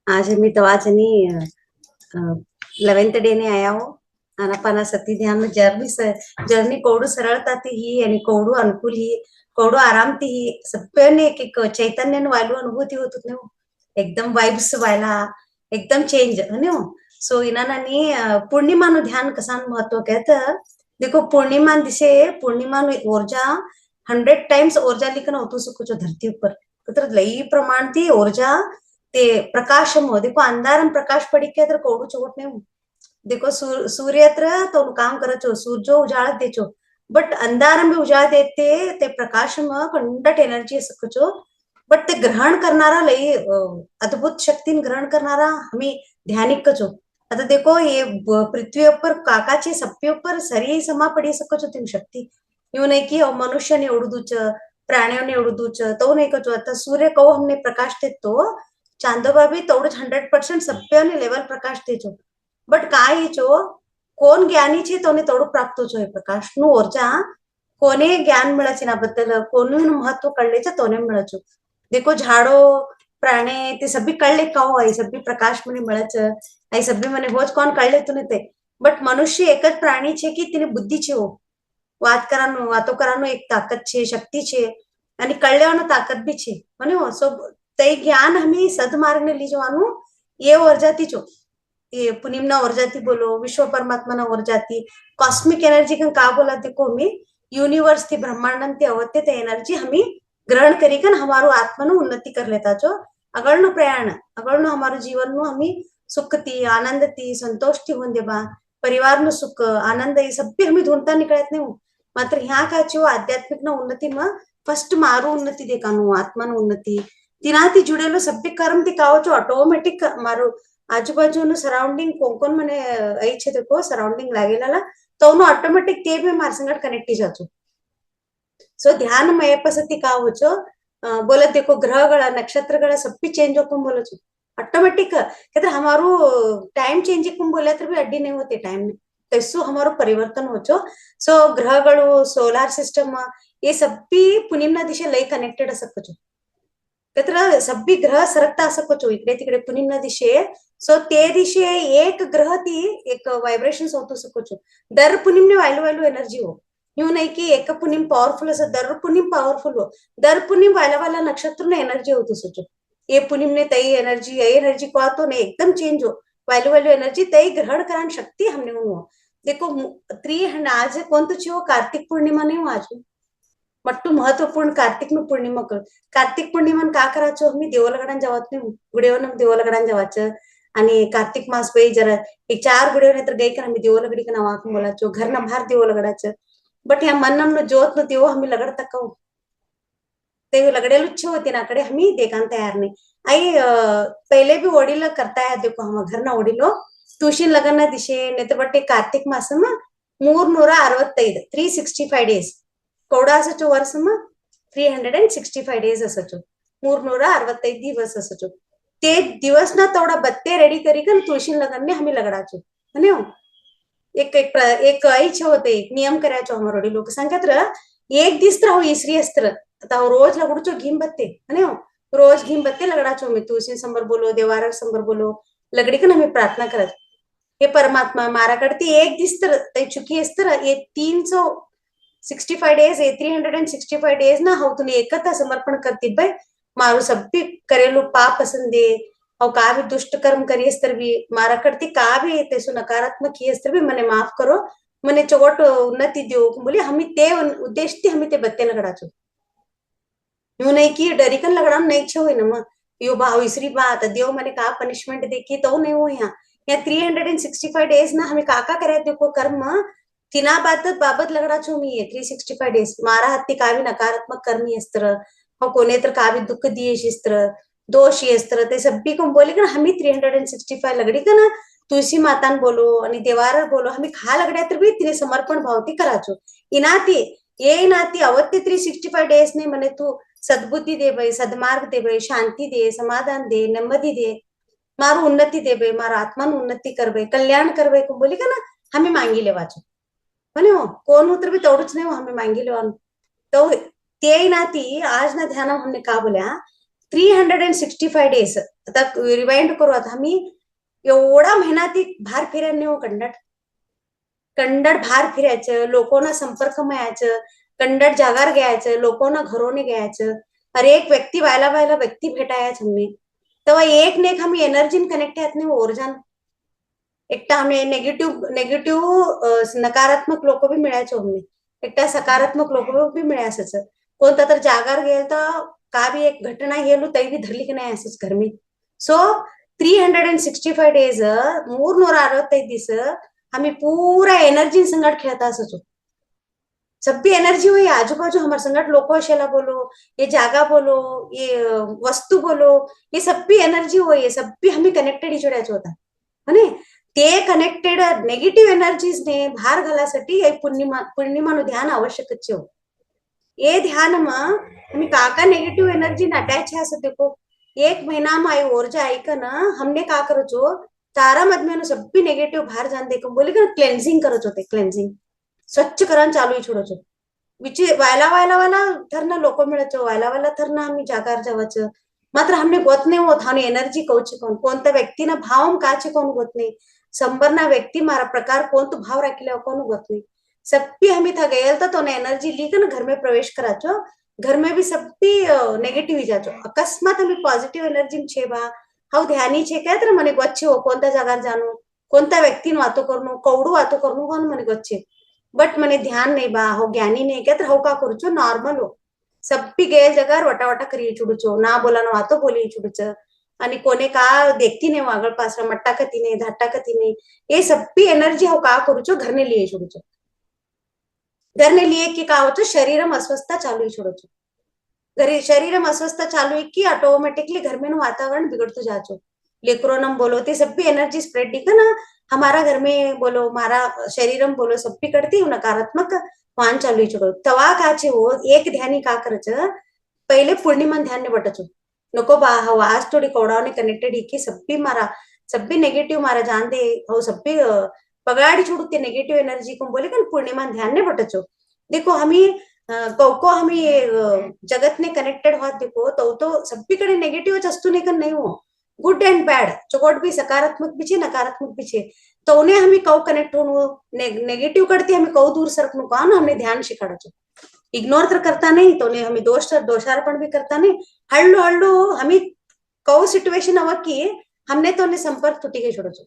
आज मी तो आज नहीं 11th डे ने आया हो आनापाना सती ध्यान में जर्नी कोडू सरळता ती ही आणि कोडू अनुकूल ही कोडू आराम ती ही सप्पने एक चैतन्य वायू अनुभूती होत होत हो एकदम वाइब्स व्हायला एकदम चेंज हो सो इनानी पूर्णिमा नु ध्यान कसा महत्व कहता देखो पूर्णिमा दिसे पूर्णिमा ऊर्जा 100 टाइम्स ऊर्जा लिखना होतो सुकुचो धरती ऊपर तर लई प्रमाण ती ऊर्जा ते प्रकाशमो देखो अंधारम प्रकाश पडिके अದ್ರ कोडू चोट नहीं देखो सूर्य हत्र तो काम करचो सूर्य उजाळ देचो बट अंधारम भी उजाळ देते ते प्रकाशम कंडट एनर्जी सकचो बट ते ग्रहण करणारा लई अद्भुत शक्तीन ग्रहण करणारा हमी ध्यानिक कचो आता देखो ये पृथ्वी ऊपर काकाचे सप्पे ऊपर सरी समा पड़ी सकचो तीन शक्ति यूं नहीं की मनुष्य ने उड़दूच प्राणियों ने उड़दूच तो नहीं कचो आता सूर्य को हमने प्रकाश देतो चांदोबा भी तेवढंच 100% सप्प्याने लेवल प्रकाश देचो बट काय हेचो कोण ज्ञानी छे तोने तेवढं प्राप्त होचो हे प्रकाश नु ऊर्जा कोने ज्ञान मिळाचे ना बद्दल कोने महत्व कळलेच तोने मिळाचो देखो झाडो प्राणी ते सभी कळले का हो आई सभी प्रकाश मने मिळाच आई सभी मने होच कोण कळले तुने ते बट मनुष्य एकच प्राणी छे की तिने बुद्धी छे हो वातो करानो एक ताकत छे शक्ति छे आणि कळल्यानो ताकत भी छे मने हो सो ते ज्ञान हमें सदमार्ग ने ली जवानु ये ऊर्जाती चो ये पुनिमना ऊर्जाती बोलो विश्व परमात्मा ना ऊर्जाती कॉस्मिक एनर्जी का बोला देखो हमें यूनिवर्स थी ब्रह्मांड थी अवत्य ते एनर्जी हमें ग्रहण करी कन हमारो आत्मा नु उन्नति कर लेता छो अगर नो प्रयाण अगर नो हमारो जीवन नु हमें सुख थी आनंद थी संतोष थी होंदे बा परिवार नु सुख आनंद ये सब भी हमें ढूंढता निकलत नहीं मात्र यहाँ का छो आध्यात्मिक ना उन्नति में फर्स्ट मारो उन्नति देखानु आत्मा नु उन्नति तिनाती जुड़ेलो सभ्य कर्म दिखाओ छो ऑटोमेटिक मारो आजूबाजू सराउंडिंग कोण मने आई छे देखो सराउंडिंग लागेला तो ऑटोमेटिक ते भी मार संगत कनेक्ट जाचो सो ध्यान में पसती का होचो बोले देखो ग्रहಗಳ नक्षत्रಗಳ सब चेंज होकम बोलो छो ऑटोमेटिक कहते हमारो टाइम चेंज कम बोले तो भी अड्डी नहीं होते टाइम में तैसो हमारो परिवर्तन होचो सो ग्रहಗಳು सोलार सिस्टम ये सब भी पुनिमना दिशे लई कनेक्टेड असकचो तर सभी ग्रह सरकता असकचो इकडे तिकडे पुनिमना दिशे सो ते दिशे एक ग्रह ती एक वायब्रेशन्स होतो सकचो दर पुनिमने वायलू वायलू एनर्जी हो यूं नहीं की एक पुनिम पावरफुल असं दर पुनिम पावरफुल हो दर पुनिम वाला वाला नक्षत्र ने एनर्जी होतो सोचो ये पुनिम ने तई एनर्जी को तो ने एकदम चेंज हो वायलू वायलू एनर्जी तई ग्रहण करान शक्ति हमने हो देखो 3 आज कौन तो छो कार्तिक पूर्णिमा नहीं हो आज मट्टू महत्वपूर्ण कार्तिक नु पूर्णिमा कर कार्तिक पूर्णिमा का कराचो हमी देवलगडान जावत नाही गुडेवन देवलगडान जावाचं आणि कार्तिक मास पे जरा एक 4 गुडेव नाही तर गई कर हमी देवलगडी का नावा बोलाचो घर ना बाहर देवलगडाचं बट या मन नम जोत न देव हमी लगड तक ते लगडेलु छे होते ना कडे हमी देखान तयार नहीं आई पहले भी ओडिला करता है देखो हम घर ना ओडिलो तुळशी लगन दिशे नेतर बट्टे कार्तिक मास में 365 365 ಡೇಸ್ कौड़ा असचो वर्ष में 365 ಡೇಸ್ असचो 365 दिवस असचो ते दिवस ना तोड़ा बत्ते रेडी करी कन तुळशी लगन ने हमी लगडाचो हने एक आई छे होते नियम करायचो हमारोडी लोक सांगत एक दिस तर हो इसरी अस्त्र आता रोज लगडचो घीम बत्ते हने रोज घीम बत्ते लगडाचो मी तुळशी संबर बोलो देवारा संबर बोलो लगडी कन हमी प्रार्थना करत हे परमात्मा मारा करती एक दिस तर ते चुकी अस्त्र ये 365 डेज ये 365 डेज ना हो तूने एकता समर्पण करती भाई मारू सब भी करेलो पाप पसंदे और का भी दुष्ट कर्म करिए स्तर भी मारा करती का भी तेसु नकारात्मक किए स्तर भी मने माफ करो मने चोट उन्नति दो बोले हमी ते उद्देश्य हमी ते बत्ते लगडाचो यूं नहीं की डरिकन लगड़ा नहीं छे होय न यो भाव इसरी बात देव मने का पनिशमेंट देखी तो नहीं हो यहाँ 365 डेज ना हमें काका करे देखो कर्म तिना बाबत लगड़ा छो मी 365 डेज मारा हत्ती का भी नकारात्मक कर्मी अस्त्र और कोने तर का भी दुख दिए अस्त्र दोष अस्त्र ते सभी को बोले कि हमें 365 लगड़ी का ना तुलसी मातान बोलो आणि देवार बोलो हमें खा लगड्या तर भी तिने समर्पण भावती कराचो इनाती ये नाती अवत्य 365 डेज ने मने तू सद्बुद्धि दे भाई सदमार्ग दे भाई शांति दे समाधान दे नेम्मदी दे मारू उन्नति दे भाई मारा आत्मा उन्नति कर भाई कल्याण कर भाई को बोली का ना हमें मांगी लेवाचो म्हणे हो कोण उतर भी तेवढंच नाही हमें मांगी लेवान तो ते नाती आज ना ध्यान हमने का बोल्या 365 डेज आता रिवाइंड करू. आता आम्ही एवढा मेहनती भार फिरायला हो कंडड भार फिरायचं, लोकोना संपर्क मिळायचं, कंडड जागार घ्यायचं, लोकोना घरोने घ्यायचं, हर एक व्यक्ती व्हायला व्हायला व्यक्ती भेटायच हमें. तेव्हा एक ने एक हमें एनर्जी कनेक्ट आहेत नाही ओरजान. एकटा हमें नेगेटिव्ह नकारात्मक लोक भी मिळायचे हमें, एकटा सकारात्मक लोक भी मिळायच. कोणता तर जागार गेल तर का भी एक घटना हेलू तरी भी धरली की नाही असंच घर में. सो 365 डेज 365 ದಿವಸ हमें पूरा एनर्जी संगट खेलता असो. सब भी एनर्जी हुई आजू बाजू हमारे संगट लोको अशेला बोलो, ये जागा बोलो, ये वस्तू बोलो, ये सब भी एनर्जी हुई है, सब भी हमें कनेक्टेड इचोड्याच होता है. ते कनेक्टेड नेगेटिव्ह एनर्जीजने भार घालासाठी हे पूर्णिमाનું ध्यान आवश्यकच છે. એ ध्याનમાં અમે કાકા नेगेटिव्ह एनर्जी अटॅच है असं देखो. एक महीना में आई ऊर्जा आई का ना हमने का करो छो तारा मधमेनो सब भी नेगेटिव्ह भार जान देखो बोले का क्लेन्झिंग करो छो. ते क्लेन्झिंग स्वच्छ करण चालू छोडो छो. वायला वायला वाला थरना लोक मिळायचो, वायला वायला थरना आम्ही जागार जावाचं. मात्र हमने गोत नाही होत हानी एनर्जी कौची कोणत्या व्यक्तीना भाव काचे कोण गोत नाही. संबरना व्यक्ति मारा प्रकार कौन तो भाव रखले कौन गोत नहीं. सब भी हमें था गए तो एनर्जी ली ना घर में प्रवेश कराचो, घर में भी सब भी नेगेटिव जाचो. अकस्मात हमें पॉजिटिव एनर्जी छे बा हाउ ध्यानी छे काय तर मने गोच्छे हो कोणत्या जागार जाणू, कोणत्या व्यक्तीन वातो करणू, कौडू वातो करणू कोण मने गोच्छे. बट मने ध्यान नहीं बा हो ज्ञानी नहीं क्या तर हो का करू छो नॉर्मल हो. सब भी गए जगह वटा वटा करिए छुडूचो, ना बोला ना वातो बोली छुडूच. आणि कोणे का देखती नाही वागळ पास मट्टा कती नाही धाटा कती नहीं. ये सब भी एनर्जी हो का करू छो घर ने लिए छोड़ो छो. घर ने लिए कि का हो शरीर में अस्वस्थता चालू ही छोड़ो छो. घर शरीर में अस्वस्थता चालू है कि ऑटोमेटिकली घर में वातावरण बिगड़तो जाचो. लेक्रोनम बोलो ते सब भी एनर्जी स्प्रेड दिखा ना हमारा घर में बोलो हमारा शरीर में बोलो सब भी करती नकारात्मक वाहन चालू ही छोड़ो. तवा काचे हो एक ध्यानी का करच पहले पूर्णिमा ध्यान ने बटचो. नको बा हो आज थोड़ी कौड़ाने कनेक्टेड ही कि सब भी नेगेटिव मारा जान दे हो सब भी पगाड़ी छोड़ते नेगेटिव एनर्जी को बोले का पूर्णिमा ध्यान ने बटचो. देखो हमें को हमें जगत ने कनेक्टेड हो देखो तो सब भी कड़े नेगेटिव वस्तु नहीं कर नहीं हो. गुड एंड बैड चोकोट भी सकारात्मक भी छे नकारात्मक भी छे. तो उन्हें हमें कौ कनेक्ट होनु नेगेटिव करती हमें कौ दूर सरकनु का ना हमने ध्यान शिखाड़ा छो. इग्नोर तर करता नहीं तो ने हमें दोषारोपण भी करता नहीं. हल्लो हल्लो हमें कौ सिच्युएशन हवा की हमने तो ने संपर्क तुटी गई छोड़ो छो.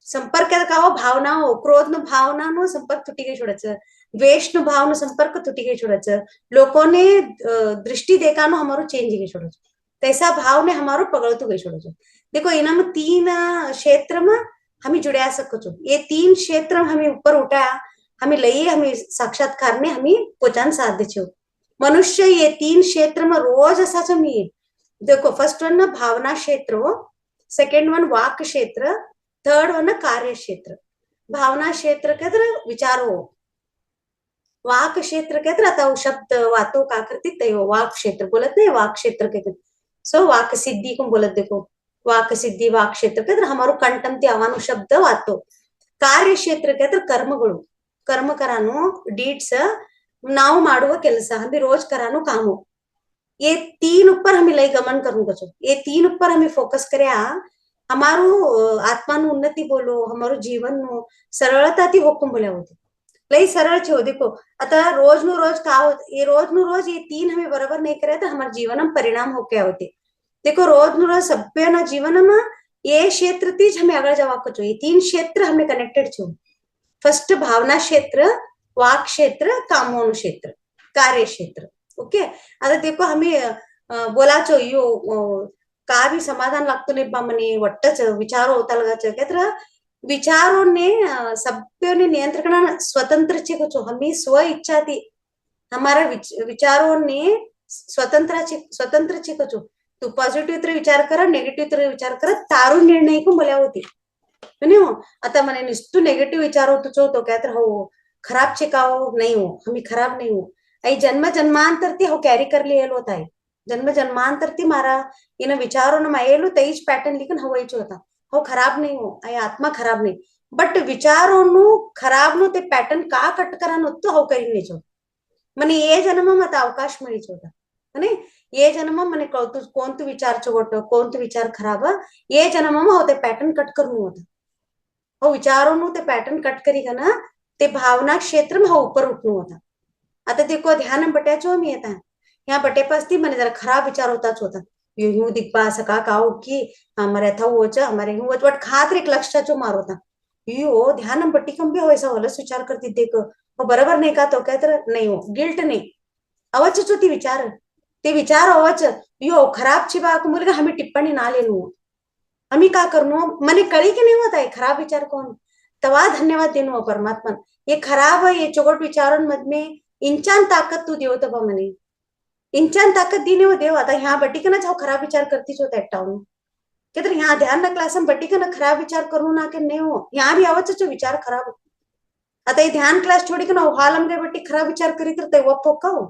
संपर्क का हो भावना हो क्रोध नो भावना नो संपर्क तुटी गई छोड़े छ, द्वेष नो भाव नो संपर्क तुटी गई छोड़े छ. लोगों ने दृष्टि देखा नो हमारो चेंज गई छोड़ो छ. तैसा भाव ने हमारो पगड़तो गई छोड़ो छ. देखो इना में 3 क्षेत्र में हमें जुड़या सको छो. ये 3 क्षेत्र हमें ऊपर उठाया हमें लई हमें साक्षात्कार ने हमें पोचान साध्य छो. मनुष्य ये 3 क्षेत्र में रोज असा मी देखो फर्स्ट वन ना भावना क्षेत्र हो, सेकंड वन वाक क्षेत्र, थर्ड वन कार्य क्षेत्र. भावना क्षेत्र के तरह विचार हो, वाक क्षेत्र के तरह आता शब्द वातो का करती तय हो वाक क्षेत्र बोलत नहीं वाक क्षेत्र के. सो वाक सिद्धि को बोलत देखो वाक सिद्धि वाक क्षेत्र के तरह हमारो कंठम आवानो शब्द वातो. कार्य क्षेत्र के तरह कर्मಗಳು कर्म करानो डीड्स ನಾವು ಮಾಡುವ ಕೆಲಸ हमें रोज करानो काम हो. ये 3 ऊपर हमें लई गमन करूँ कचो. ये 3 ऊपर हमें फोकस करया हमारो आत्मा नु उन्नति बोलो हमारो जीवन नु सरलता थी हुकुम बोल्या होते लई सरळ छो. देखो आता रोज नु रोज का ये रोज नु रोज ये 3 हमें बराबर नहीं करे तो हमारे जीवन में परिणाम हो क्या होते. देखो रोज नु रोज सभ्य ना जीवन में ये क्षेत्र तीज हमें आगे जावा कचो. ये 3 क्षेत्र हमें कनेक्टेड छो. फर्स्ट भावना क्षेत्र, वाक क्षेत्र, कामोन क्षेत्र, कार्य क्षेत्र. ओके आता देखो हमें बोला छो यो का भी समाधान लागतो नाही बा मने वट्टच विचारो होता लगाच काय तर विचारों ने सभ्यों ने नियंत्रण स्वतंत्र छे कचो. हमें स्व इच्छा थी हमारा विचारों ने स्वतंत्र छे कचो. तू पॉझिटिव्ह तर विचार कर नेगेटिव्ह तर विचार कर तारू निर्णय को बोल्या होती हो. आता मने निस्तु नेगेटिव्ह विचार होतो छो तो काय तर हो खराब छे का हो नहीं हो हमें खराब नहीं हो. आई जन्म जन्मांतर थी हो कैरी कर लिયેલો होता है. जन्म जन्मांतर थी मारा इन विचारों ने मायेलो तेज पैटर्न लिखन हवाई छो होता हो खराब नहीं हो आई आत्मा खराब नहीं. बट विचारों नु खराब नु ते पैटर्न का कट करानो तो हो करी नहीं छो. मने ये जन्म मत अवकाश मिली छो होता है ये जन्म मने कळतू कोणतं विचार चोगोट कोणतं विचार खराब ये जन्म होते पॅटर्न कट करनु होता हो विचारों ते पैटर्न कट करी का ना ते भावना क्षेत्र में ऊपर उठनु होता आता देखो ध्यान बट्याचो मी येता यहाँ बटे पास थी मैंने जरा खराब विचार होता यूं यूं दिखपा सका काओ की हमारे था वो हमारे यूं वट खातर एक लक्ष्य चो मारो था यो ध्यान बट्टी कम भी हो ऐसा होलस विचार करती देख वो बरोबर नाही का तो काय तर नाही हो गिल्ट नाही अवच ती विचार ते विचार अवच यो खराब ची बात मुलगा हमें टिप्पणी ना लेनु आम्ही का करनो मने कळी की नाही होता है खराब विचार कौन तवा धन्यवाद देनो परमात्मा ये खराब है ये चोगट विचारों मध में इंचान ताकत तू देव तबा मने इंचान ताकत दी हो देव आता ह्या बटिकन जाओ खराब विचार करतीच होता एकटाऊन के तर ह्या ध्यान ना क्लास बटिकन खराब विचार करू ना के नहीं हो यहाँ भी आवच जो विचार खराब आता ये ध्यान क्लास छोड़ी के ना हालम गए बट्टी खराब विचार करी तर ते वप्पो कहो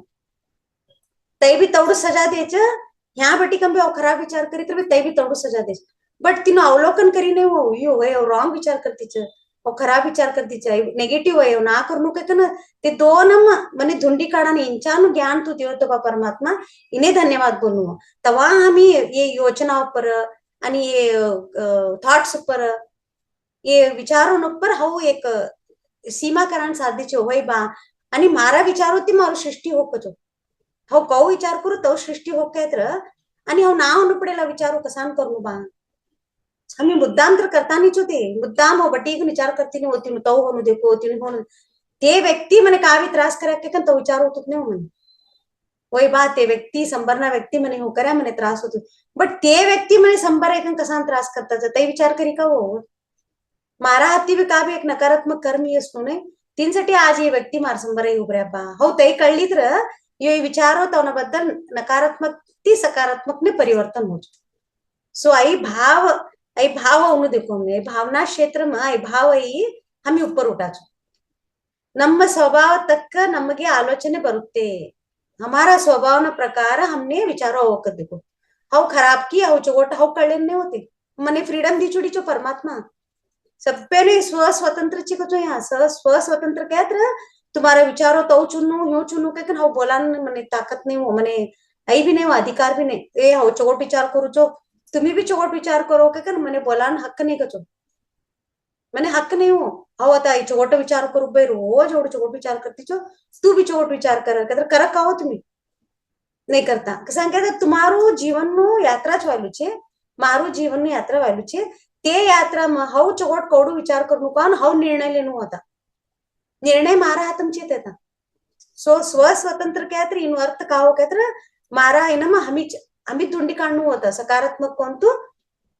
तई भी तवडू सजा द्यायच ह्या बटिकन भी खराब विचार करी तर तई भी तवडू सजा द्यायच बट तिनं अवलोकन करी नाही हो यो रॉंग विचार करतीच खराब विचार करतीच नेगेटिव्ह आहे ना करू का ना ते दोन मने धुंडी काढा इंचान ज्ञान तू देव तो परमात्मा इन्हें धन्यवाद बोलू तवा आम्ही ये योजना पर आणि ये थॉट्स पर ये विचारों पर हाऊ एक सीमाकरण साधीचे होय बा आणि मारा विचार होती मारू सृष्टी हो कचो हो कौ विचार करू तो सृष्टी हो काय तर आणि हो नाव नुपडेला विचारू कसान करू बा आम्ही मुद्दाम तर करता नाहीच होते मुद्दाम हो बटीक विचार करते नाही होती तो होणू देखो तिने होणू ते व्यक्ती म्हणे कावी त्रास करा के तो विचार होत नाही म्हणे वही बात ते व्यक्ती संभरना व्यक्ती म्हणे हो करा म्हणे त्रास होतो बट ते व्यक्ती म्हणे संभर एक कसा त्रास करता ते विचार करी का हो मारा हाती भी का भी एक नकारात्मक कर्म ही असतो नाही तीनसाठी आज ये व्यक्ती मार संभर उभऱ्या बा हो ते कळली तर ये विचार होता बद्दल नकारात्मक ती सकारात्मक ने परिवर्तन हो सो आई भाव अनु देखो मैं भावना क्षेत्र में आई भाव आई हमें ऊपर उठाचो ನಮ್ಮ ಸ್ವಭಾವ ತಕ್ಕ ನಮಗೆ ಆಲೋಚನೆ ಬರುತ್ತೆ हमारा स्वभाव न प्रकार हमने विचारो होकर देखो हाउ खराब की हाउ चोट हाउ कळले नाही होते मने फ्रीडम दी चुडी चो परमात्मा सभ्य ने स्व स्वतंत्र ची कचो यहाँ स्व स्वतंत्र क्या तर तुम्हारे विचारो तो चुनू ह्यो चुनू के हाउ बोला मने ताकत नहीं हो मने आई भी नहीं हो अधिकार भी नहीं ए हाउ चोट विचार करू चो तुम्ही भी चोट विचार करो के मने बोला हक्क नहीं कचो मैंने हक नहीं हो हो आता चोट विचार करू भाई रोज एवढं चोट विचार करती छो तू भी चोट विचार कर का हो तुम्ही नहीं करता सांगे तुम्हारू जीवन नु यात्रा ज वालू छे मारू जीवन नु यात्रा वालू छे ते यात्रा में हव चोट कौडू विचार करू का हव निर्णय लेनु होता निर्णय मारा हातम छे तेता सो स्व स्वतंत्र क्या तर इन अर्थ का हो क्या तर मारा इनमा हमी धुंडी काढणू होता सकारात्मक कोणतू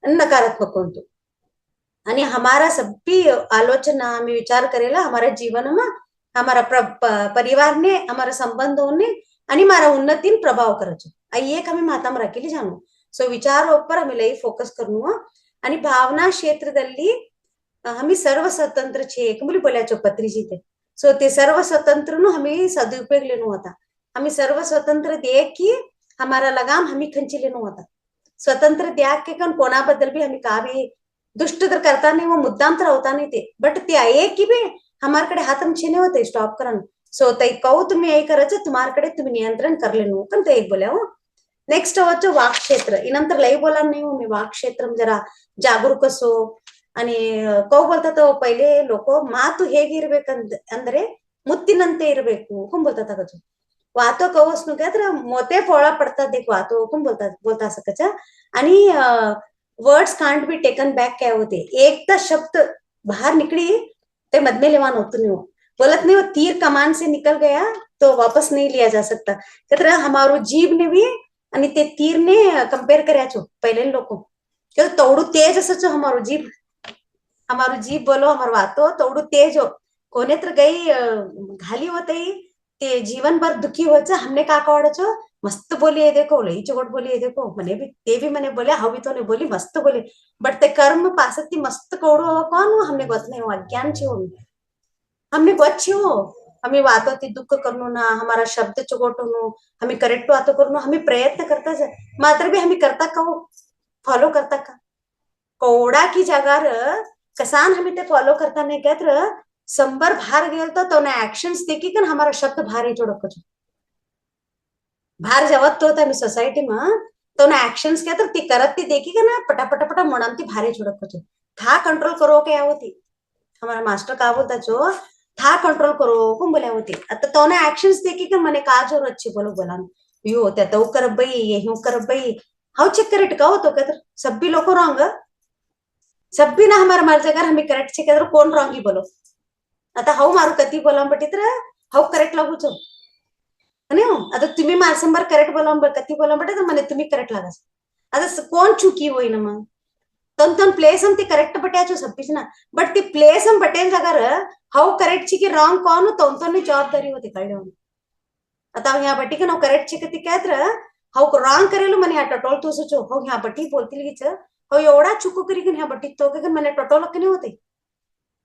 नकारात्मक कोणतू आणि हमारा सभी आलोचना हमें विचार करेला हमारा जीवन में हमारा परिवार ने हमारा संबंधों ने आणि मारा उन्नतीन प्रभाव करायचो आई एक हमें ಮಾತಾ ರಾಕಿಲಿ ಜಾನು सो विचार ऊपर हमें लई फोकस करनु आणि भावना क्षेत्रದಲ್ಲಿ हमें सर्व स्वतंत्र छे एक मुली बोल्याचो पत्रीजी ते सो ते सर्व स्वतंत्र नु हमें सदुपयोग लेनु होता हमें सर्व स्वतंत्र दे की हमारा लगाम हमें खंची लेनु होता स्वतंत्र द्या के कन कोणाबद्दल भी हमें का भी दुष्ट तर करता नाही वो मुद्दाम तर होता नाही ते बट ते आहे की बी हमारकडे हातम छेने होते स्टॉप करण सो तई कहू तुम्ही यही करायचं तुम्हारकडे तुम्ही नियंत्रण करले नो पण ते एक बोल्या हो नेक्स्ट होचं वाक क्षेत्र इनंतर लई बोला नाही हो मी वाक क्षेत्र जरा जागरूक असो आणि ಕೌ बोलतात पहिले लोक ಮಾತು ಹೇಗಿರ್ಬೇಕಂದ ಅಂದ್ರೆ ಮುತ್ತಿನಂತೆ ಇರಬೇಕು ಹುಕುಂ बोलतात ಕಚ वातो कवसनु काय तर मोते फोळा पडतात देख वातो हुकूम बोलता सकच आणि words can't be taken back क्या होते एकदा शब्द बाहर निकली ते मद में लेवान होतो नहीं बोलत नहीं वो तीर कमान से निकल गया तो वापस नहीं लिया जा सकता कहते हमारो जीव ने भी आणि ते तीर ने कंपेयर करायचो पहिले लोक तोडू तेज असच हमारो जीव बोलो हमार वातो तोडू तेज हो कोणे तर गई घाली होते ते जीवन भर दुखी व्हायचं हमने का काढायचो मस्त बोली है देखो लई चोट बोली है देखो मने भी ते भी मैंने बोले हवी तो ने बोली मस्त बोली बट ते कर्म पासत ती मस्त कोडो कौन हमने गोत नहीं हो अज्ञान छी हो हमने गोत छी हो हमें वातो ती दुख करनो ना हमारा शब्द चोटो नो हमें करेक्ट वातो करनो हमें प्रयत्न करता जाए मात्र भी हमें करता का फॉलो करता का कोडा की जगार कसान हमें ते फॉलो करता नहीं कहत संबर बाहर गेल तो ना एक्शंस देखी कन हमारा शब्द भारी जोड़क बाहर जवत तो होता मी सोसायटी में तो ना एक्शंस क्या तो ती करत ती देखी का ना पटा मोड़म ती भारी छुड़क को था कंट्रोल करो क्या होती हमारा मास्टर का बोलता जो था कंट्रोल करो को बोला होती आता तो ना एक्शंस देखी का मने का जो अच्छी बोलो बोला यो होता तो कर भाई ये यूं कर भाई हाउ चेक करे टिकाओ तो कहते सब भी लोग रॉन्ग सब भी ना हमारा मर जाकर हमें करेक्ट चेक कर कोण रॉन्ग ही बोलो आता हाउ मारू कती बोला बटी तर हाउ करेक्ट लागू छो आणि आता तुम्ही माझ्यासमोर करेक्ट बोला कती बोला बटे तर म्हणे तुम्ही करेक्ट लागास आता कोण चुकी होई ना मग तन तन प्लेस हम ती करेक्ट बट्याचो सब कुछ ना बट ती प्लेस हम बटेल जगर हाउ करेक्ट ची की रॉन्ग कौन हो तन जवाबदारी होती कळले आता ह्या बटी का ನಾವು करेक्ट ची कती काय तर हाउ रॉन्ग करेलो मने ह्या टटोल तो सोचो हो ह्या बटी बोलतील कीच हो एवढा चुकू करी ह्या बटी तो के मने टटोल के नहीं होते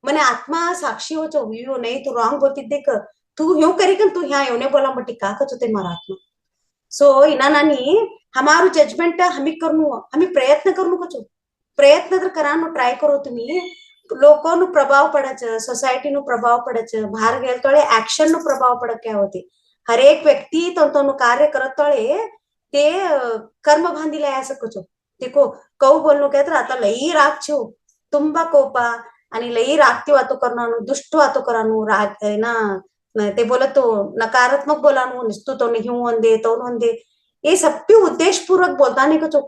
मने आत्मा साक्षी हो जो यो नहीं तू रॉन्ग बोलती देख तू ह्यो करी कन तू ह्या येवने बोला बटी का कच होते मारा आत्मा सो इना नानी हमारू जजमेंट हमी करनु हमी प्रयत्न करनु कचो प्रयत्न तर करा ट्राय करो तुम्ही लोकों प्रभाव पड़च सोसायटी नु प्रभाव पड़च बाहर गेल तळे एक्शन नु प्रभाव पड़ क्या होती हर एक व्यक्ति तो कार्य करत तळे ते कर्म बांधिले असं कचो देखो कऊ बोलनो काय तर आता लई राग छो ತುಂಬಾ ಕೋಪ आणि लई रागती वातो करनानु दुष्ट वातो करानु राग है ना ते बोलत तो नकारात्मक बोलानु निस्तु तो नहीं होंदे तो होंदे ये सब भी उद्देश्य पूर्वक बोलता नहीं कचो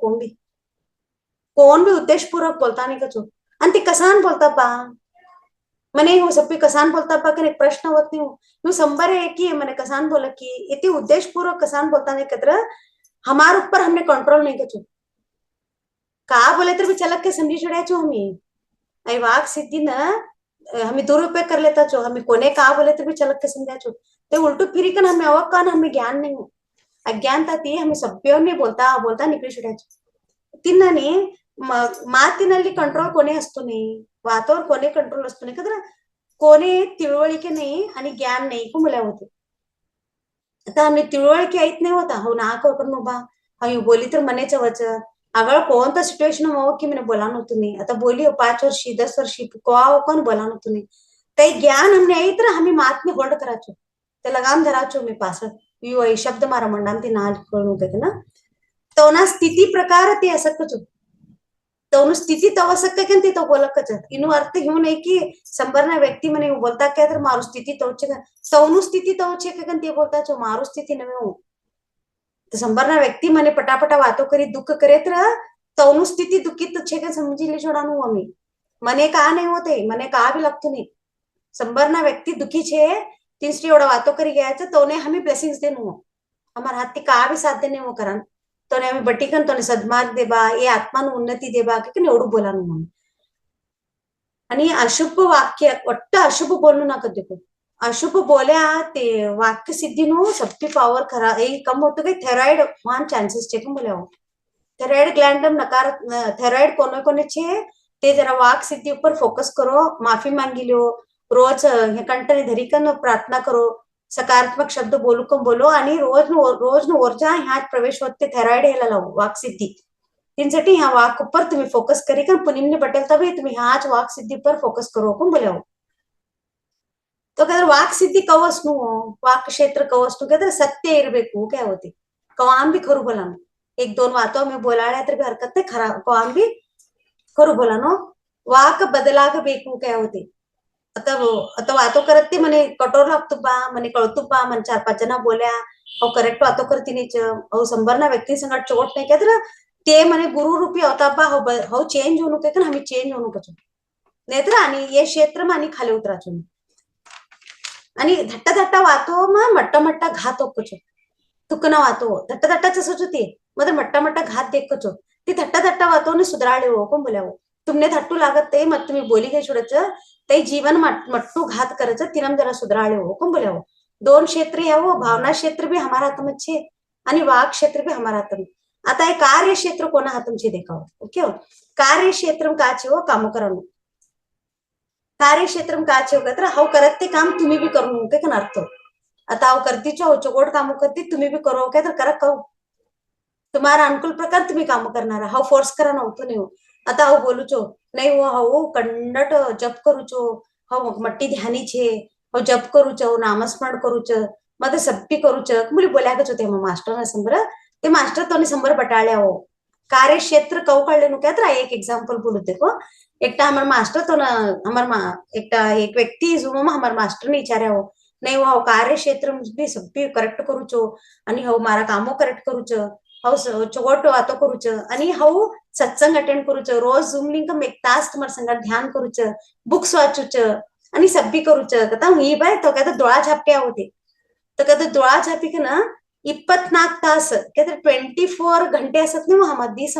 कोण भी उद्देश्य पूर्वक बोलता नहीं कचो आणि ते कसान बोलता बा मने हो सब भी कसान बोलता बा एक प्रश्न होत नहीं हूँ संबर है कि मैंने कसान बोला कि इतनी उद्देश्य पूर्वक कसान बोलता नहीं कतर हमारे ऊपर हमने कंट्रोल नहीं कचो का बोले तर भी चलक के समझी छुड़ाया छो हमें आई वाक सिद्धि न हमें दुरुपयोग कर लेता छो हमें कोने का बोले तर भी चलक के समझा छो ते उल्टू फिरी कन हमें अवक कान हमें ज्ञान नहीं हो अज्ञानता ती हमें सभ्यों ने बोलता बोलता निकली छुड़ाया तिन्नानी ಮಾತಿನಲ್ಲಿ कंट्रोल कोणे असतो नाही वातावर कोणे कंट्रोल असतो नाही का कोणे तिळवळीके नाही आणि ज्ञान नाही को मुला होते आता आम्ही तिळवळीके ऐत नाही होता हो ना करून बा आम्ही बोली तर मनेच वच अगळ कोणता सिच्युएशन हो की मैंने बोला नव्हतं तुम्ही आता बोली 5 वर्षी 10 वर्षी कोवा कोण बोला नव्हतं तुम्ही ते ज्ञान हमने आई तर हमें मात में होल्ड कराचो ते लगाम धराचो मी पास यो शब्द मारा मंडाम ते नाल कळू होते ना तो ना स्थिती प्रकार ते असं कचो तो स्थिति तो आवश्यक है तो बोलक इनु अर्थ ह्यू नहीं कि संबरना व्यक्ति मने बोलता क्या तर मारू स्थिति तो सौनु स्थिति तो ते बोलता छो मारू स्थिति नवे हूँ तो संबरना व्यक्ति मने पटापटा बातों करी दुख करे तर सौनु स्थिति दुखित तो छे समझी ले छोड़ानु हमें मने का नहीं होते मने का भी लगतो नहीं संबरना व्यक्ति दुखी छे तीसरी एवढा वातो करी गया तो ने हमें ब्लेसिंग्स देनु हमारा हाथी का भी साथ देने वो करन तो ने हमें बटीकन तो ने सद्मार्ग देबा ये आत्मानु उन्नति देबा की एवढं बोलानु म्हणून आणि अशुभ वाक्य ಒಟ್ಟ अशुभ बोलू नका देखो अशुभ बोल्या ते वाक्य सिद्धीनु सबकी पावर खरा ये कम होतो के थायराइड मान चांसेस चेक बोल्या हो थायराइड ग्लैंड नकार थायराइड कोने कोने छे ते जरा वाक सिद्धि ऊपर फोकस करो माफी मांगी लो रोज हे कंटरी धरिकन प्रार्थना करो सकारात्मक शब्द बोलू कम बोलो आणि रोज ऊर्जा ह्यात प्रवेश होते थायराइड हेला लावू वाक सिद्धि तीनसाठी ह्या वाक ऊपर तुम्ही फोकस करी का पुनिमने बटेल तभी तुम्ही ह्याच वाक सिद्धि पर फोकस करो को बोले हो तो कहते वाक सिद्धि कवस नु वाक क्षेत्र कवस नु कहते सत्य इरಬೇಕು क्या होते कवाम भी खरू बोला एक दोन वातो में बोलाळ्या तर भी हरकत नाही खरा कवाम भी खरू बोला नो वाक बदलागಬೇಕು क्या होते आता आता वातो करत ते मने कठोर लागतो बा मने कळतो बा मन 4-5 जण बोल्या अहो करेक्ट वातो करती नीच अहो संबरना व्यक्ती संगत चोट नाही क्या तर ते मने गुरु रूपी होता बा हो चेंज होणू के हमें चेंज होणू कचो नेत्र आणि ये क्षेत्र में आणि खाली उतराचो आणि धट्टा धट्टा वातो मग मट्टा मट्टा घात होकचो तुकना वातो धट्टा धट्टाच असच होते मग मट्टा मट्टा घात देखचो ती धट्टा धट्टा वातो ने सुधाराळे हो कोण बोलावो तुमने धट्टू लागत ते मग तुम्ही बोली गई छोडच ते जीवन मट्टू घात करच तिनम जरा सुधाराळे हो कोण बोलावो दोन क्षेत्र है वो भावना क्षेत्र भी हमारा हाथ में छे आणि वाक क्षेत्र भी हमारा हाथ में आता हे कार्य क्षेत्र कोणा हातमची देखाव ओके कार्य क्षेत्र का छे हो काम करनु कार्य क्षेत्र का छे तर हाव करत ते काम तुम्ही भी करू के कन अर्थ आता हाव करती छो चोगोड काम करती तुम्ही भी करो के तर करा कहू तुम्हारा अनुकूल प्रकार तुम्ही काम करणार हाव फोर्स करा नव्हतो नाही हो आता हाव बोलू छो नाही हो हाव कंडट जप करू छो हाव मट्टी ध्यानी छे हाव जप करू छो नामस्मरण करू छ मग सप्पी करूच मुली बोलायच होते मग मास्टर संबर ते मास्टर तो संबर बटाळ्या हो कार्यक्षेत्र कौ कळले नु क्या एक एग्जाम्पल बोलते को एकटा हमार मास्टर तो ना एकटा एक व्यक्ति जुम हमार मास्टर ने विचारा हो नहीं वो कार्यक्षेत्र भी सप्पी करेक्ट करूचो आणि हो मारा कामो करेक्ट करूच हो चोगोट वातो करूच आणि हो सत्संग अटेंड करूच रोज झूम लिंक में एक तास तुम्हारे संग ध्यान करूच बुक्स वाचूच आणि सब्बी करूच कता ही बाय तो कहता डोळा झापट्या होते तो कहता डोळा झापी के ना 24 तास कहते 24 घंटे असत नहीं वहां दिवस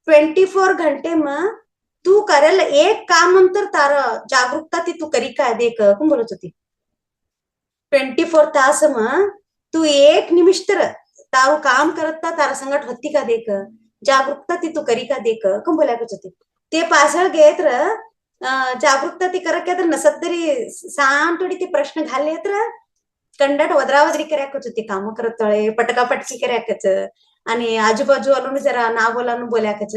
24 घंटे में तू करेल एक काम नंतर तार जागरूकता ती तू करी काय देख कोण बोलत होती 24 तास में तू एक निमिष तर तारू काम करता तारा संगट होती का देख जागरूकता ती तू करी का देख कोण बोलायच होती ते पासळ घेत र जागरूकता ती करत तर नसत तरी सांग थोडी ती प्रश्न घालले तर कंडट वदरावदरी करायकच होती काम करत तळे पटकापटकी करायकच आणि आजूबाजू वालों जरा ना बोलानु बोल्याकच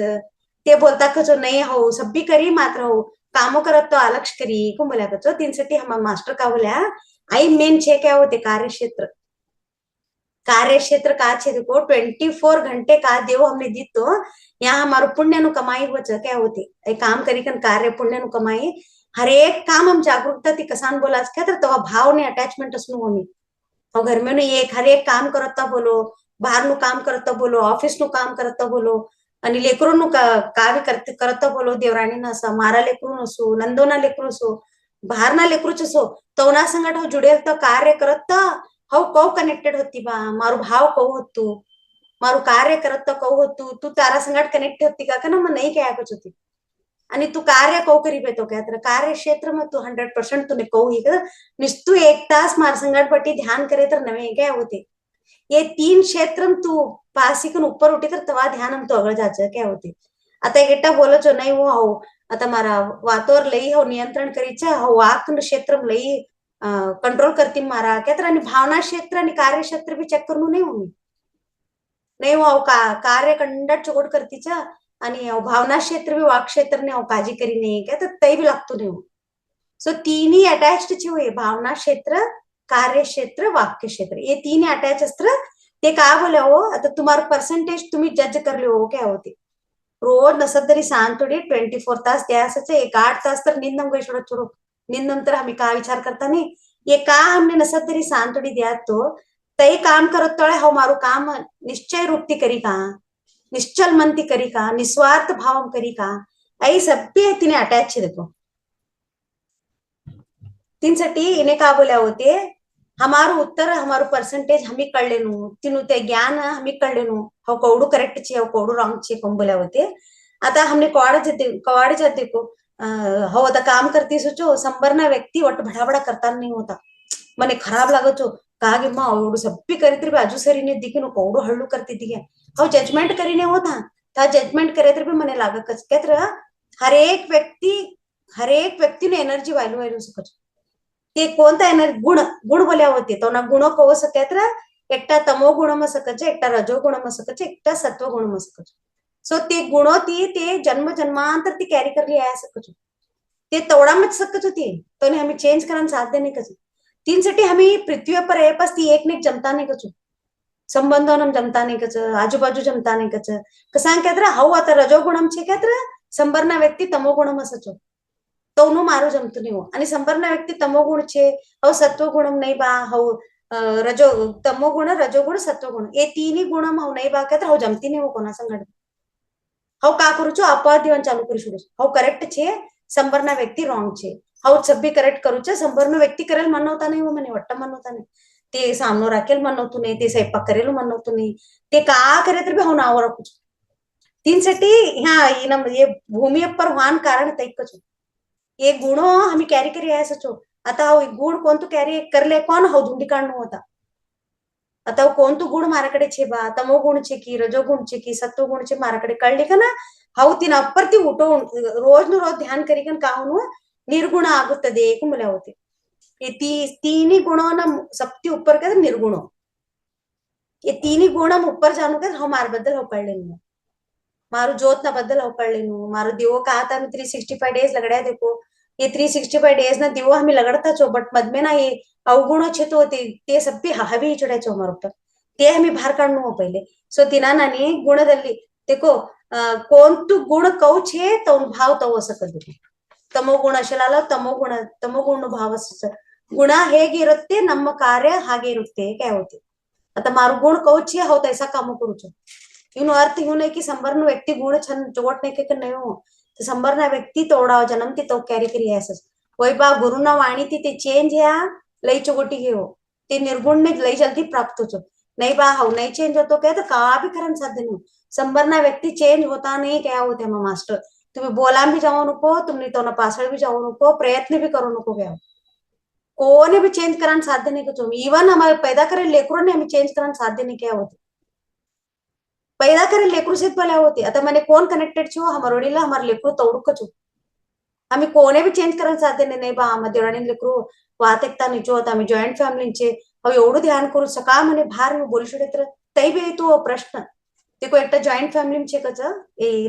ते बोलता कचो नहीं हो सब्बी करी मात्र हो कामो करत तो अलक्ष करी को बोल्या कचो तीनसाठी हम मास्टर का बोल्या आई मेन छे क्या होते कार्यक्षेत्र का छे देखो 24 घंटे का देव हमने दी तो यहाँ हमारो पुण्य नु कमाई हो क्या होते काम करी कन कार्य पुण्य नु कमाई हर एक काम हम जागरूकता ती कसान बोला क्या तो भाव ने अटैचमेंट असनु हमी और घर में एक हर एक काम करता बोलो बाहर नु काम करता बोलो ऑफिस नु काम करता बोलो आणि लेकरू नु कार्य करता बोलो देवराणी ना असं मारा लेकरू नसो नंदोना लेकरू असो बाहर ना लेकरूच असो तवना संगट हो जुडेल तो कार्य करत हो कौ कनेक्टेड होती बा मारू भाव कौ होतू मारू कार्य करत कौ होतू तू तारा संगट कनेक्ट होती का ना मग नाही काय कुछ होती आणि तू कार्य कौ करी बेतो क्या तर कार्य क्षेत्र में तू 100% तूने कौ ही कर निस्तु एक तास मार संगट बटी ध्यान करे तर नवे क्या होते ये 3 क्षेत्र तू पासिकन ऊपर उठी तर तवा ध्यान हम तो अगळ जायचं क्या होते आता एकटा बोलो जो नहीं वो हो आता मारा वातोर लई हो नियंत्रण करीच हो वाक क्षेत्र लई कंट्रोल करती मारा क्या तर आणि भावना क्षेत्र आणि कार्य क्षेत्र भी चेक करू नाही हो नाही हो कार्य कंडट चोगोड करतीच आणि भावना क्षेत्र भी वाक क्षेत्र ने काळजी करी नाही क्या तर तई भी लागतो नाही सो तीनही अटॅच्ड ची हुए भावना क्षेत्र कार्य क्षेत्र वाक्य क्षेत्र ये तीन अटैच अस्त्र ते का बोले हो आता तुम्हारा परसेंटेज तुम्ही जज कर लो क्या होते रोज नसत तरी सांग थोडी 24 तास द्यायचं एक 8 तास तर निंदम गई छोडो निंदम तर आम्ही का विचार करता नाही ये का हमने नसत तरी सांग थोडी द्या तो तई काम करत तळे हो मारू काम निश्चय रूपती करी का निश्चल मनती करी का निस्वार्थ भाव करी का आई सभ्य तिने अटैच देखो तीनसाठी इने का बोल्या होते हमारो उत्तर हमारो परसेंटेज हमी कळ लेनु तिनु ते ज्ञान हमी कळ लेनु हो कौडू करेक्ट छे हो कौडू रॉन्ग छे कोण बोल्या होते आता हमने कवाड़ जाते को हो आता काम करती सोचो संबरना व्यक्ति ಒಟ್ಟು ಬಡಬಡ करता नहीं होता मने खराब लागत कागे मा ಅವಡು सप्पी करीत्री बाजू सरीने दिखिनो कौडू हल्लू करती दिखे हो जजमेंट करीने होता ता जजमेंट करे तर भी मने लागत केत्र हर एक व्यक्ति ने एनर्जी वायलू सकत ते कोणता एनर्जी गुण बोल्या होते तो ना गुणो कहो सकेत्र एकटा तमो गुण में सकच एकटा रजो गुण में सकच एकटा सत्व गुण में सकच सो ते गुणो ती ते जन्म जन्मांतर ती कॅरी कर लिया सकच ते तोडा मत सकच होती तो ने हमें चेंज करन साध्य नहीं कच तीन साठी हमें पृथ्वी पर है बस ती एक ने जमता नहीं कच संबंधों हम जमता नहीं कच आजूबाजू जमता नहीं कच कसा कहत्र हाउ आता रजो गुणम छे कहत्र संबरना व्यक्ति तमो गुण में सचो तोनु मारो जमतो नहीं हो आणि संबरना व्यक्ति तमो गुण छे हो सत्व गुणम नहीं बा हो रजो तमो गुण रजो गुण सत्व गुण ये तीन गुणम हो नहीं बा कहत्र हो जमती नहीं हो कोना संगड हो का करू छो अपवाद देवन चालू करी छोडो हो करेक्ट छे संबरना व्यक्ति रॉन्ग छे हो सभी करेक्ट करू छे संबरना व्यक्ति करेल मनवता नहीं हो मने वट्ट मनवता नहीं ते सामनो राखेल मनवतो नहीं ते स्वयंपाक करेल मनवतो नहीं ते का करे तर भी हो नाव रखू तीन साठी ह्या ये भूमि पर वाहन कारण तैकच ये गुणो हमें कैरी करी आहे सचो आता हो गुण कोण तू कॅरी करले कोण हो धुंडी काढणं होता आता कोण तू गुण माराकडे छे बा तमो गुण छे की रजो गुण छे की सत्व गुण छे माराकडे कळली का ना हाउ तीन अप्पर ती उठो रोज न रोज ध्यान करी कन काउनु निर्गुण आಗುತ್ತದೆ कुमले होते ये तीन ही गुणों ना सबती ऊपर का निर्गुणो ये तीन ही गुण हम ऊपर जानू का हमार बद्दल हो कळ लेनु मारू जोत ना बद्दल हो कळ लेनु मारू देवो का आता 365 डेज लगड्या देखो ये 365 days ना दिवो हमें लगड़ता छो बट मध में ना ये अवगुण छे तो ते सब्बी हवी चढ़ाय छो हमारे ऊपर ते हमें बाहर काढणं हो पहिले सो तिनानानी गुणದಲ್ಲಿ देखो कोणतु गुण कौ छे तो भाव तो असं कधी ತಮೋಗುಣ ಅಶಲಾಲ ತಮೋಗುಣ ಭಾವ ಗುಣ ಹೇಗಿರುತ್ತೆ ನಮ್ಮ ಕಾರ್ಯ ಹಾಗೆ ಇರುತ್ತೆ काय होते आता मारू गुण कहू छे हो तैसा काम करू छो इनो अर्थ ह्यो नाही की संभरनो व्यक्ती गुण छन जोट नाही के नाही हो तर संभरना व्यक्ती तोडा जन्मती तो कॅरी करी असस वय बा गुरुना वाणी ती ते चेंज या लई चोगोटी घेओ ते निर्गुण ने लई जल्दी प्राप्त होतो नाही बा हो नाही चेंज होतो काय तर का भी करण साध्य नाही संभरना व्यक्ती चेंज होता नाही काय होते मग मास्टर तुम्ही बोला भी जाऊ नको तुम्ही तो पासळ भी जाऊ नको प्रयत्न भी करू नको क्या कोने भी चेंज करायला साध्य नाही का तुम्ही इवन हमारे पैदा करे लेकरों ने हमें चेंज करायला साध्य नहीं क्या होते पैदा करे लेकरू से पहले होते आता मैंने कोण कनेक्टेड छो हमारे वडीला हमारे लेकरू तोडूक छो आम्ही कोणे भी चेंज करायला साध्य नाही बा आम्हा देवराणी लेकरू वात एकता नाही होत आम्ही जॉईंट फॅमिलीचे अहो एवढं ध्यान करू सका म्हणे भार मी बोलू शकत तई भी तो प्रश्न देखो एक जॉईंट फॅमिली छेकच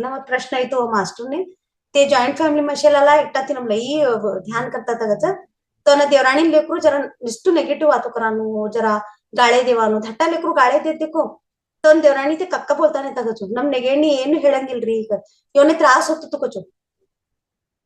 ना प्रश्न येतो मास्टर ने ते जॉईंट फॅमिली मशेला एकटा ती लई ध्यान करतात गच तो ना देवराणी लेकरू जरा निष्ठू नेगेटिव्ह वातो करानु जरा ಗಾಳೆ ದೇವಾನು ದಟ್ಟ ಲೇಕರು ಗಾಳೆ ದೇತಿಕೋ ತನ್ ದೇವರಾಣಿ ते ಕಕ್ಕ बोलताನೆ ತಗಚು ನಮ್ ನೆಗೆಣ್ಣಿ ಏನು ಹೇಳಂಗಿಲ್ರಿ ಈಗ ಇವನೇ ತ್ರಾಸ होतो कचो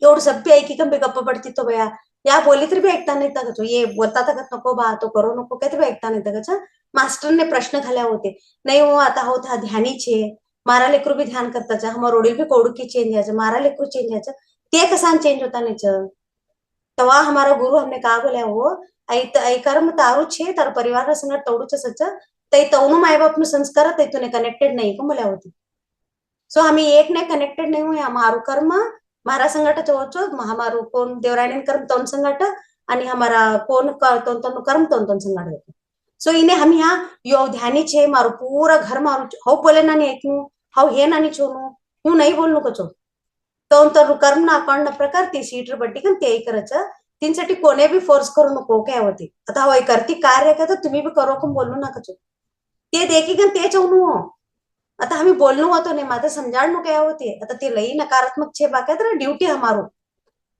एवढं सभ्य ऐकी कंबे गप्प पडतितो बया या बोली तरी भी ऐकता नाही तगचो ये बोलता तगत नको बा तो करू नको काय तरी ऐकता नाही तगच मास्टरने प्रश्न घाल्या होते नाही हो आता हो था ध्यानी छे मारा लेकरू भी ध्यान करता हमार ओडील भी कोडू की चेंज याचं मारा लेकरू चेंज याचं ते कसान चेंज होता नहीं तवा हमारा गुरु हमने कहा बोल्या हो आई कर्म तारू छे तार परिवार संग तोडूच सच तई तवनु माय बाप नु संस्कार तई तुने कनेक्टेड नहीं को बोल्या होती सो आम्ही एक नाही कनेक्टेड नाही हुई हमारू कर्म मारा संगट चोचो हमारू कोण देवराणी कर्म तोन संगट आणि हमारा कोण तोन तोन कर्म तोन तोन संगट देतो सो इने हम यहाँ यो ध्यानी छे मारू पूरा घर मारू हव बोले नानी ऐकनु हव हे नानी छोनु हूँ नहीं बोलनु कचो तोन तर कर्म ना अकाउंट प्रकार ती सीटर बट्टी पण ते करच तीनसाठी कोणे भी फोर्स करू नको काय होती आता होय करती कार्य का तर तुम्ही भी करो को बोलू नका कचो ते देखी गन ते चवनु आता हमें बोलणं होतो नाही माझं समजाडणं काय होते आता ते लई नकारात्मक छे बाकी तर ड्यूटी हमारो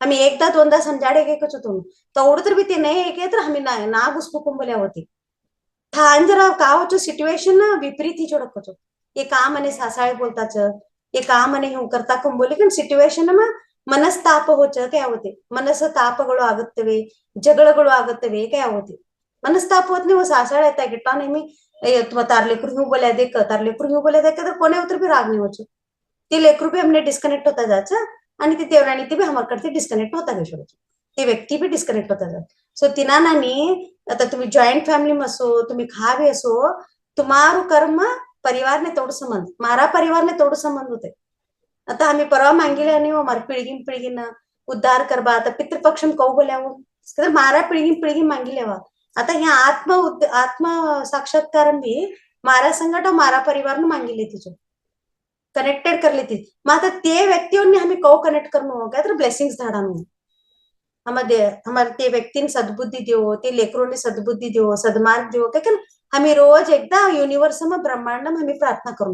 हमें एकदा दोनदा समजाडे के कचो तुम तेवढं तर भी ते नाही एक तर हमें ना घुसको कुंबल्या होती थान जरा का होतो सिच्युएशन ना विपरीत ही छोडक कचो ये काम आणि सासाळे बोलताच ये काम आणि हूँ करता कुंबोली पण सिच्युएशन में ಮನಸ್ತಾಪ ಹೋಚ क्या होते ಮನಸ್ಸ ತಾಪಗಳು ಆಗುತ್ತವೆ ಜಗಳಗಳು ಆಗುತ್ತವೆ क्या होते मनस्ताप होत नाही वो सासाळ येता गिट्टा नेहमी तुम्हा तार लेकरू ह्यू बोल्या देख तार लेकरू ह्यू बोल्या देख तर कोणे उतर भी राग नाही होचो ते लेकरू भी हमने डिस्कनेक्ट होता जायचं आणि ती देवराणी ती भी हमारकडे डिस्कनेक्ट होता गेलो ते व्यक्ती भी डिस्कनेक्ट होता जात सो तिनानानी आता तुम्ही जॉईंट फॅमिली असो तुम्ही खावे असो तुम्हारू कर्म परिवार ने तोड संबंध मारा परिवार ने तोड संबंध होते आता आम्ही परवा मांगिले आणि मार पिढीन उद्धार करबा आता पितृपक्षम कौ बोल्या मारा पिढी मांगिलेवा आता ह्या आत्म साक्षात्कार भी मारा संगट मारा परिवार मांगिले तिचो कनेक्टेड करले ती मग आता ते व्यक्तींनी आम्ही कौ कनेक्ट करणं काय तर ब्लेसिंग्स धाडानु हमारे ते व्यक्तीने सद्बुद्धी देव ते लेकरोने सद्बुद्धी देव सद्मार्ग देव काय हमें रोज एकदा युनिवर्स में ब्रह्मांड में हमें प्रार्थना करू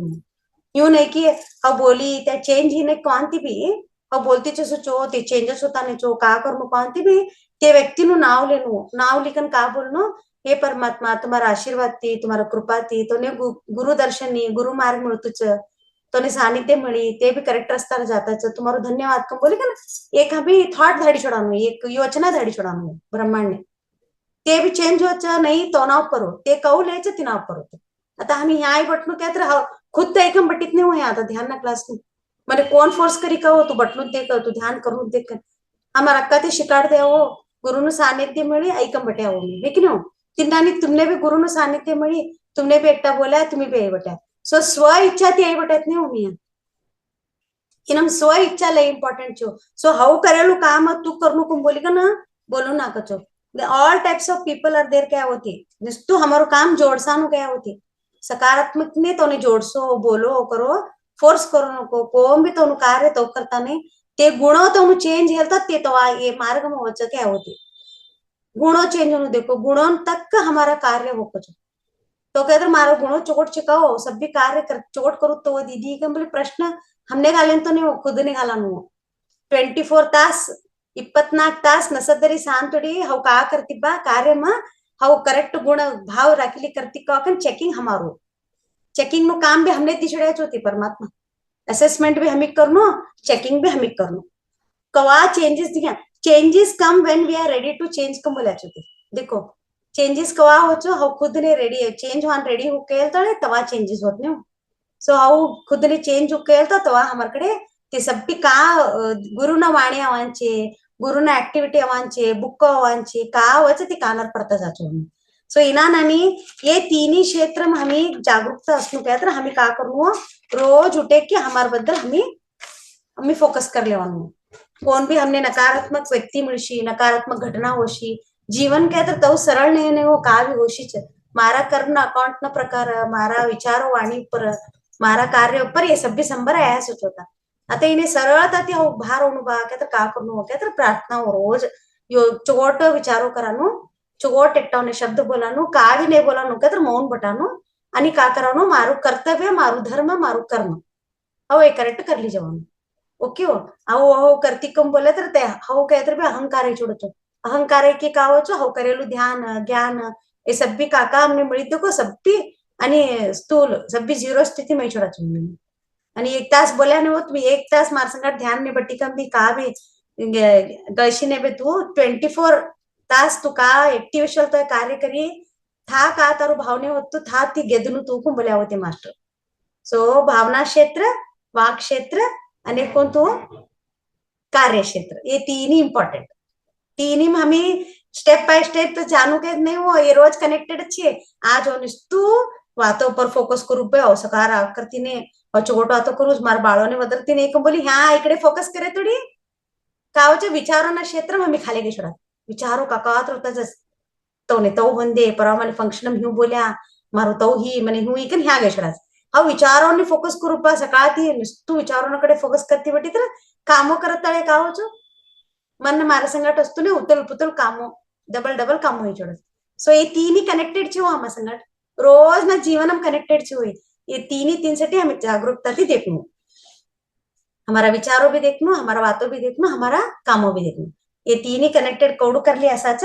यूं नहीं कि अब बोली त्या चेंज ही नहीं कौनती भी अब बोलती चो चो ते चेंजेस होता नहीं चो का करू कौनती भी ते व्यक्ति नु नाव लिखन का बोलनो हे परमात्मा तुम्हारा आशीर्वाद ती तुम्हारा कृपा ती तो ने गुरु दर्शनी गुरु मार्ग मिळतुच तो ने सानिध्य मिळी ते भी करेक्ट रस्ता जाताच तुम्हारा धन्यवाद कम बोले का एक हमें थॉट धाडी छोड़ानु एक योजना धाडी छोड़ानु ब्रह्मांड ने ते भी चेंज होच नहीं तो नाव करो ते कऊ लेच ती नाव करो आता आम्ही ह्या बटणू काय तर खुद ऐकम बटीत नाही हुई आता ध्यान ना क्लास में मैंने कौन फोर्स करी कहो तू बटलू दे कर तू ध्यान करू दे कर हमारा अक्का ते शिकाड़ दे हो गुरु नु सानिध्य मिली ऐकम बटे आओ मी की नो तिन्नानी तुमने भी गुरु नु सानिध्य मिली तुमने भी एकटा बोला तुम्ही भी आई बटा सो स्व इच्छा ती आई बटत नहीं हुई इनम स्व इच्छा लय इंपॉर्टेंट छो सो हाउ करेलू काम तू करनु कुम बोली का ना बोलू ना कचो all types of people are there क्या होती तू हमारो काम जोड़सानु क्या होती सकारात्मक ने तो जोड़सो बोलो करो फोर्स करो नको कोण भी तो कार्य तो करता नहीं ते गुणों तो चेंज हेल्ता ते तो ये मार्ग में वच क्या होते गुणों चेंज होने देखो गुणों तक हमारा कार्य हो कचो तो कहते मारो गुणों चोट चिकाओ सब भी कार्य कर चोट करो तो दीदी के बोले प्रश्न हमने घाले तो नहीं हो खुद ने घाला नु 24 तास 24 तास नसदरी सांतुड़ी हव का करती बा कार्य में हव करेक्ट गुण भाव राखली करती का चेकिंग हमारो चेकिंग नो काम भी हमने दिछड़े होती परमात्मा असेसमेंट भी हमें करनो चेकिंग भी हमें करनो कवा चेंजेस दिया changes come when we are ready to change कम बोला चुकी देखो चेंजेस कवा होचो हव खुद ने रेडी है चेंज होन रेडी हो केलतळे तवा चेंजेस होत नहीं सो हव खुद ने चेंज हो केलता तवा हमार कड़े ते सब्बी का गुरुना वाणी अवांचे गुरुना ऍक्टिव्हिटी अवांचे बुक अवांचे का वच ते कानार पडता जाचो सो इनानानी ये तीनी क्षेत्र में हमें जागरूकता असनु क्या तर हमें का करनु रोज उठे कि हमार बद्दल हमें फोकस कर लेवानु कौन भी हमने नकारात्मक व्यक्ति मिलशी नकारात्मक घटना होशी जीवन क्या तर तव सरळ नहीं हो का भी होशीच मारा कर्म अकाउंट न प्रकार मारा विचारो वाणी पर मारा कार्य पर ये सभ्य संबर आया सोच होता आता इन्हें सरळता ती भार होणू बा क्या तर का करनु क्या तर प्रार्थना हो रोज यो चोट विचारो करानु चोट एकटावने शब्द बोलानु का भी नहीं बोलानु क्या तर मौन बटानु आणि का करानु मारू कर्तव्य मारू धर्म मारू कर्म अव ये करेक्ट कर ली जवानु ओके हो अहो अहो करती कम बोले तर ते हव काय तर भी अहंकार है छोड़ो अहंकार की का हो हव करेलू ध्यान ज्ञान ये सब भी काका हमने मिली देखो सब भी आणि स्थूल सब भी जीरो स्थिति में छोड़ा चुनी आणि 1 तास बोल्या ने हो तुम्ही 1 तास मार संगत ध्यान ने बट्टी कम भी का भी गळशी ने बे तू 24 तास तू का एक्टिवेशन तो कार्य करी था का तारू भावने होत तू था ती गेदनु तू को बोल्या होते मास्टर सो भावना क्षेत्र वाक क्षेत्र आणि कोणतो कार्य क्षेत्र ये तीन ही इंपॉर्टेंट तीन ही हमें स्टेप बाय स्टेप तो जानू के नहीं वो ये रोज कनेक्टेड अच्छी आज हो तू वातों पर फोकस करू पे सकार करती ने छोट वातो करू मार बाळोने वदरती ने बोली ह्या इकडे फोकस करे थोडी कावचे विचारोना क्षेत्र हमें खाली गेशोडा विचारो काकात होताच तो ने तो बंदे परवा मने फंक्शन में हूं बोल्या मारो तो ही मने हूं इकन ह्या गेशोडा हा विचारोने फोकस करू पा सकाळती तू विचारोनाकडे फोकस करती बटी तर कामो करत तळे का होचो मन मारा संगट असतो ने उतल पुतल कामो डबल डबल कामो ही जोड़ सो ये तीन ही कनेक्टेड छो हम संगट रोज ना जीवन हम कनेक्टेड छो ये तीन सटी हम जागरूकता थी देखनु हमारा विचारो भी देखनु हमारा बातों भी देखनु हमारा कामो भी देखनु ये तीन ही कनेक्टेड कौडू कर लिया असाच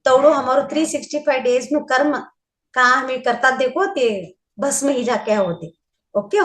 तवडू हमारो 365 डेज नु कर्म का हमें करता देखो ते भस्म ही जाके होते ओके